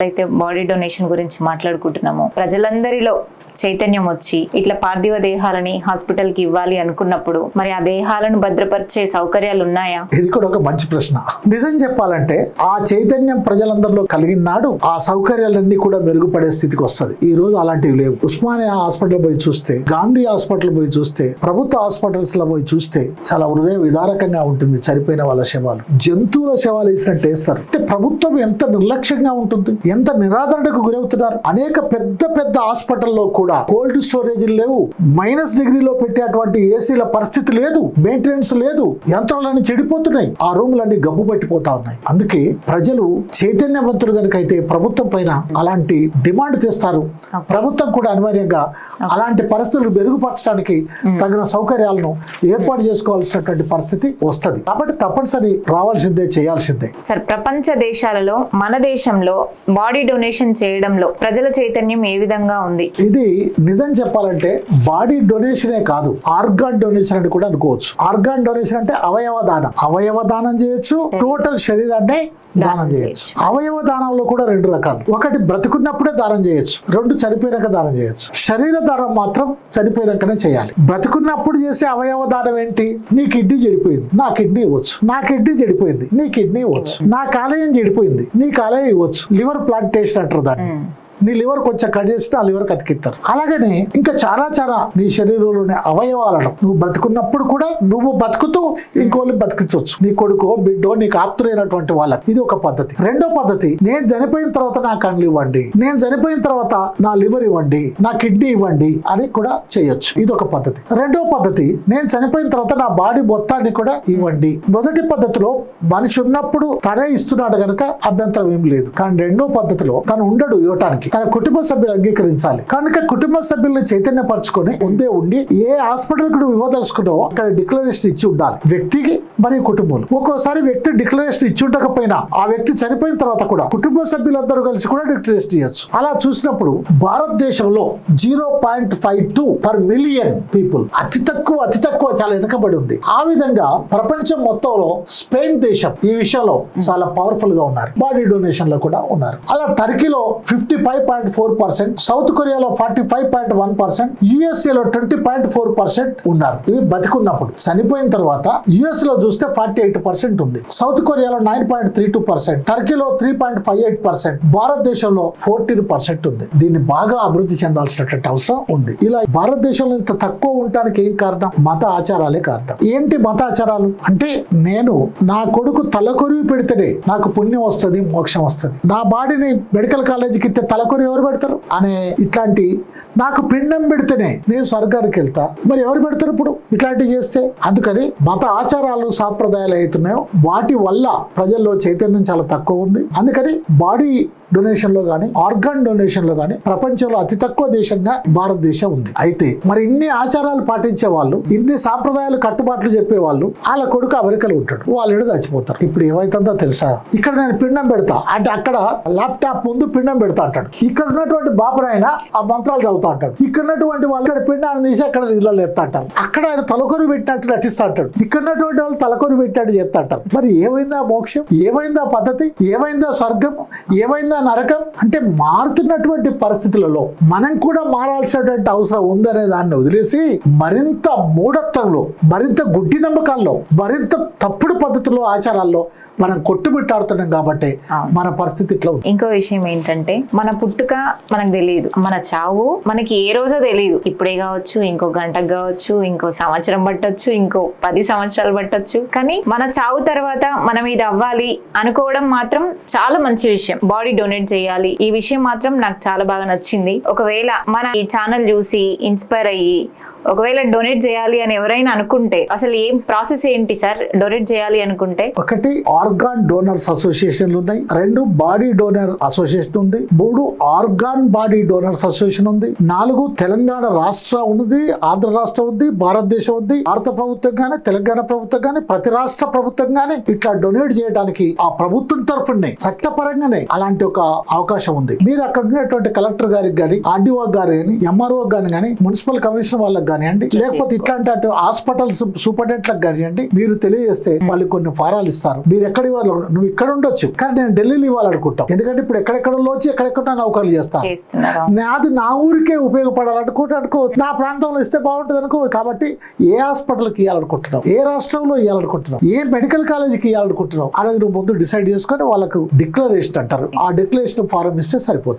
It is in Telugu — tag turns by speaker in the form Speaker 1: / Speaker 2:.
Speaker 1: అయితే బాడీ డొనేషన్ గురించి మాట్లాడుకుంటున్నాము. ప్రజలందరిలో చైతన్యం వచ్చి ఇట్లా పార్థివ దేహాలని హాస్పిటల్ కి ఇవ్వాలి అనుకున్నప్పుడు మరి ఆ దేహాలను భద్రపరిచే సౌకర్యాలు ఉన్నాయా?
Speaker 2: ఇది కూడా ఒక మంచి ప్రశ్న. నిజం చెప్పాలంటే ఆ చైతన్యం ప్రజలందరిలో కలిగిన నాడు ఆ సౌకర్యాలన్నీ కూడా మెరుగుపడే స్థితికి వస్తుంది. ఈ రోజు అలాంటివి లేవు. ఉస్మానియా హాస్పిటల్ పోయి చూస్తే, గాంధీ హాస్పిటల్ పోయి చూస్తే, ప్రభుత్వ హాస్పిటల్స్ లో పోయి చూస్తే చాలా హృదయ విదారకంగా ఉంటుంది. చనిపోయిన వాళ్ళ శవాలు, జంతువుల శవాలు వేసినట్టు వేస్తారు. అంటే ప్రభుత్వం ఎంత నిర్లక్ష్యంగా ఉంటుంది, ఎంత నిరాదరణకు గురవుతున్నారు. అనేక పెద్ద పెద్ద హాస్పిటల్లో కూడా కోల్డ్ స్టోరేజ్ లేవు, మైనస్ డిగ్రీలో పెట్టేటువంటి ఏసీల పరిస్థితి లేదు, మెయింటెనెన్స్ లేదు, యంత్రాలన్నీ చెడిపోతున్నాయి, ఆ రూములన్నీ గబ్బు పట్టిపోతా ఉన్నాయి. అందుకే ప్రజలు చైతన్యవంతులు కనుకైతే ప్రభుత్వం పైన అలాంటి డిమాండ్ తెస్తారు. ప్రభుత్వం కూడా అనివార్యంగా అలాంటి పరిస్థితులు మెరుగుపరచడానికి తగిన సౌకర్యాలను ఏర్పాటు చేసుకోవాల్సినటువంటి పరిస్థితి వస్తుంది. కాబట్టి తప్పనిసరి రావాల్సిందే, చేయాల్సిందే.
Speaker 1: సార్, ప్రపంచ దేశాలలో మన దేశంలో బాడీ డొనేషన్ చేయడంలో ప్రజల చైతన్యం ఏ విధంగా ఉంది?
Speaker 2: ఇది నిజం చెప్పాలంటే బాడీ డొనేషనే కాదు, ఆర్గాన్ డొనేషన్ అని కూడా అనుకోవచ్చు. ఆర్గాన్ డొనేషన్ అంటే అవయవ దానం. అవయవ దానం చేయొచ్చు, టోటల్ శరీరాన్ని దానం చేయొచ్చు. అవయవ దానంలో కూడా రెండు రకాలు. ఒకటి బ్రతుకున్నప్పుడే దానం చేయొచ్చు, రెండు చనిపోయినాక దానం చేయొచ్చు. శరీర దానం మాత్రం చనిపోయినాకనే చేయాలి. బ్రతుకున్నప్పుడు చేసే అవయవ దానం ఏంటి? నీ కిడ్నీ చెడిపోయింది, నా కిడ్నీ ఇవ్వచ్చు. నా కిడ్నీ చెడిపోయింది, నీ కిడ్నీ ఇవ్వచ్చు. నా కాలేయం చెడిపోయింది, నీ కాలేయం ఇవ్వచ్చు. లివర్ ప్లాంటేషన్ అంటారు దాన్ని. నీ లివర్ కొంచెం కట్ చేస్తే ఆ లివర్ కతికిస్తారు. అలాగనే ఇంకా చాలా నీ శరీరంలోని అవయవాలను నువ్వు బ్రతుకున్నప్పుడు కూడా నువ్వు బతుకుతూ ఇంకోళ్ళు బతికించవచ్చు. నీ కొడుకో బిడ్డో నీకు ఆప్తులైనటువంటి వాళ్ళకి. ఇది ఒక పద్ధతి. రెండో పద్ధతి, నేను చనిపోయిన తర్వాత నా కళ్ళు ఇవ్వండి, నేను చనిపోయిన తర్వాత నా లివర్ ఇవ్వండి, నా కిడ్నీ ఇవ్వండి అని కూడా చేయొచ్చు. ఇది ఒక పద్ధతి. రెండో పద్ధతి, నేను చనిపోయిన తర్వాత నా బాడీ మొత్తాన్ని కూడా ఇవ్వండి. మొదటి పద్ధతిలో మనిషి ఉన్నప్పుడు తనే ఇస్తున్నాడు కనుక అభ్యంతరం ఏం లేదు. కానీ రెండో పద్ధతిలో తను ఉండడు ఇవ్వటానికి, తన కుటుంబ సభ్యులు అంగీకరించాలి. కనుక కుటుంబ సభ్యులను చైతన్యపరచుకొని ముందే ఉండి ఏ హాస్పిటల్ కు నువ్వు ఇవ్వదలుచుకున్నావో అక్కడ డిక్లరేషన్ ఇచ్చి ఉండాలి, వ్యక్తికి మరియు కుటుంబం. ఒక్కోసారి వ్యక్తి డిక్లరేషన్ ఇచ్చి ఉండకపోయినా ఆ వ్యక్తి చనిపోయిన తర్వాత కూడా కుటుంబ సభ్యులందరూ కలిసి కూడా డిక్లరేషన్ ఇవ్వచ్చు. అలా చూసినప్పుడు భారతదేశంలో 0.52 పర్ మిలియన్ పీపుల్, అతి తక్కువ చాలా వెనుకబడి ఉంది. ఆ విధంగా ప్రపంచం మొత్తంలో స్పెయిన్ దేశం ఈ విషయంలో చాలా పవర్ఫుల్ గా ఉన్నారు, బాడీ డొనేషన్ లో కూడా ఉన్నారు. అలా టర్కీలో 55.4%, సౌత్ కొరియాలో 45.1%, యుఎస్ఏ లో 20.4% ఉన్నారు. ఇవి బతికున్నప్పుడు. చనిపోయిన తర్వాత యుఎస్ లో చూస్తే 48% ఉంది, సౌత్ కొరియాలో 9.32%, టర్కీలో 3.58%, భారతదేశంలో 14% ఉంది. దీన్ని బాగా అభివృద్ధి చెందాల్సినటువంటి అవసరం ఉంది. ఇలా భారతదేశంలో ఇంత తక్కువ ఉండటానికి ఏం కారణం? మత ఆచారాలే కారణం. ఏంటి మత ఆచారాలు అంటే, నేను నా కొడుకు తలకొరివి పెడితేనే నాకు పుణ్యం వస్తుంది, మోక్షం వస్తుంది, నా బాడీని మెడికల్ కాలేజీకి తలకొని ఎవరు పెడతారు అనే, ఇట్లాంటి నాకు పిండం పెడితేనే నేను స్వర్గానికి వెళ్తా, మరి ఎవరు పెడతారు ఇప్పుడు ఇట్లాంటివి చేస్తే? అందుకని మత ఆచారాలు సాంప్రదాయాలు అవుతున్నాయో వాటి వల్ల ప్రజల్లో చైతన్యం చాలా తక్కువ ఉంది. అందుకని బాడీ డొనేషన్ లో గానీ, ఆర్గాన్ డొనేషన్ లో గానీ ప్రపంచంలో అతి తక్కువ దేశంగా భారతదేశం ఉంది. అయితే మరి ఇన్ని ఆచారాలు పాటించే వాళ్ళు, ఇన్ని సాంప్రదాయాలు కట్టుబాట్లు చెప్పే వాళ్ళు, వాళ్ళ కొడుకు అమెరికాలో ఉంటాడు, వాళ్ళు చచ్చిపోతారు. ఇప్పుడు ఏమైతుందో తెలుసా? ఇక్కడ నేను పిండం పెడతా అంటే అక్కడ ల్యాప్టాప్ ముందు పిండం పెడతా అంటాడు. ఇక్కడ ఉన్నటువంటి బాబురాయన ఆ మంత్రాలు చదువుతా అంటాడు. ఇక్కడ ఉన్నటువంటి వాళ్ళు ఇక్కడ పిండాన్ని తీసి అక్కడ నీళ్ళలో ఎత్తా అంటారు. అక్కడ ఆయన తలకొని పెట్టినట్టు నటిస్తా అంటాడు. ఇక్కడ ఉన్నటువంటి వాళ్ళు తలకొని పెట్టినట్టు చెప్తా అంటారు. మరి ఏమైందా మోక్షం? ఏమైందా పద్ధతి? ఏమైందా స్వర్గం? ఏమైందా నరకం? అంటే మారుతున్నటువంటి పరిస్థితులలో మనం కూడా మారాల్సినటువంటి అవసరం ఉందనే దాన్ని వదిలేసి మరింత మూఢత్వంలో, మరింత గుడ్డి నమ్మకాల్లో, మరింత తప్పుడు పద్ధతుల్లో, ఆచారాల్లో మనం కొట్టుమిట్టాడుతున్నాం. కాబట్టి మన పరిస్థితి ఇట్లా ఉంది.
Speaker 1: ఇంకో విషయం ఏంటంటే, మన పుట్టుక మనకు తెలియదు, మన చావు మనకి ఏ రోజో తెలియదు. ఇప్పుడే కావచ్చు, ఇంకో గంటకు కావచ్చు, ఇంకో సంవత్సరం పట్టొచ్చు, ఇంకో 10 సంవత్సరాలు పట్టొచ్చు. కానీ మన చావు తర్వాత మనం ఇది అవ్వాలి అనుకోవడం మాత్రం చాలా మంచి విషయం. బాడీ డొనేట్ చేయాలి, ఈ విషయం మాత్రం నాకు చాలా బాగా నచ్చింది. ఒకవేళ మన ఈ ఛానల్ చూసి ఇన్స్పైర్ అయ్యి ఒకవేళ డొనేట్ చేయాలి అని ఎవరైనా అనుకుంటే అసలు ఏం ప్రాసెస్ ఏంటి సార్? డొనేట్ చేయాలి అనుకుంటే,
Speaker 2: ఒకటి ఆర్గాన్ డోనర్స్ అసోసియేషన్లు ఉన్నాయి, 2 బాడీ డోనర్ అసోసియేషన్ ఉంది, 3 ఆర్గాన్ బాడీ డోనర్స్ అసోసియేషన్ ఉంది, 4 తెలంగాణ రాష్ట్ర ఉంది, ఆంధ్ర రాష్ట్రం ఉంది, భారతదేశం ఉంది. భారత ప్రభుత్వం గానీ, తెలంగాణ ప్రభుత్వం గానీ, ప్రతి రాష్ట్ర ప్రభుత్వం గానీ ఇట్లా డొనేట్ చేయడానికి ఆ ప్రభుత్వం తరఫునే చట్టపరంగానే అలాంటి ఒక అవకాశం ఉంది. మీరు అక్కడ ఉన్నటువంటి కలెక్టర్ గారికి గానీ, ఆర్డీఓ గారు గానీ, ఎంఆర్ఓ గానీ, మున్సిపల్ కమిషనర్ వాళ్ళకి కానివ్వండి, లేకపోతే ఇట్లాంటి అటు హాస్పిటల్స్ సూపరింటెండెంట్లకు కానివ్వండి, మీరు తెలియజేస్తే వాళ్ళు కొన్ని ఫారాలు ఇస్తారు. మీరు ఎక్కడ ఇవ్వాలి, నువ్వు ఇక్కడ ఉండొచ్చు కానీ నేను ఢిల్లీలో ఇవ్వాలనుకుంటాం, ఎందుకంటే ఇప్పుడు ఎక్కడెక్కడో వచ్చి ఎక్కడెక్కడ నౌకర్లు చేస్తాను, అది నా ఊరికే ఉపయోగపడాలనుకో, నా ప్రాంతంలో ఇస్తే బాగుంటుంది అనుకో. కాబట్టి ఏ హాస్పిటల్కి ఇవ్వాలనుకుంటున్నావు, ఏ రాష్ట్రంలో ఇవ్వాలనుకుంటున్నావు, ఏ మెడికల్ కాలేజీకి ఇవ్వాలనుకుంటున్నావు అనేది నువ్వు ముందు డిసైడ్ చేసుకొని వాళ్ళకు డిక్లరేషన్ అంటారు, ఆ డిక్లరేషన్ ఫారం ఇస్తే సరిపోతుంది.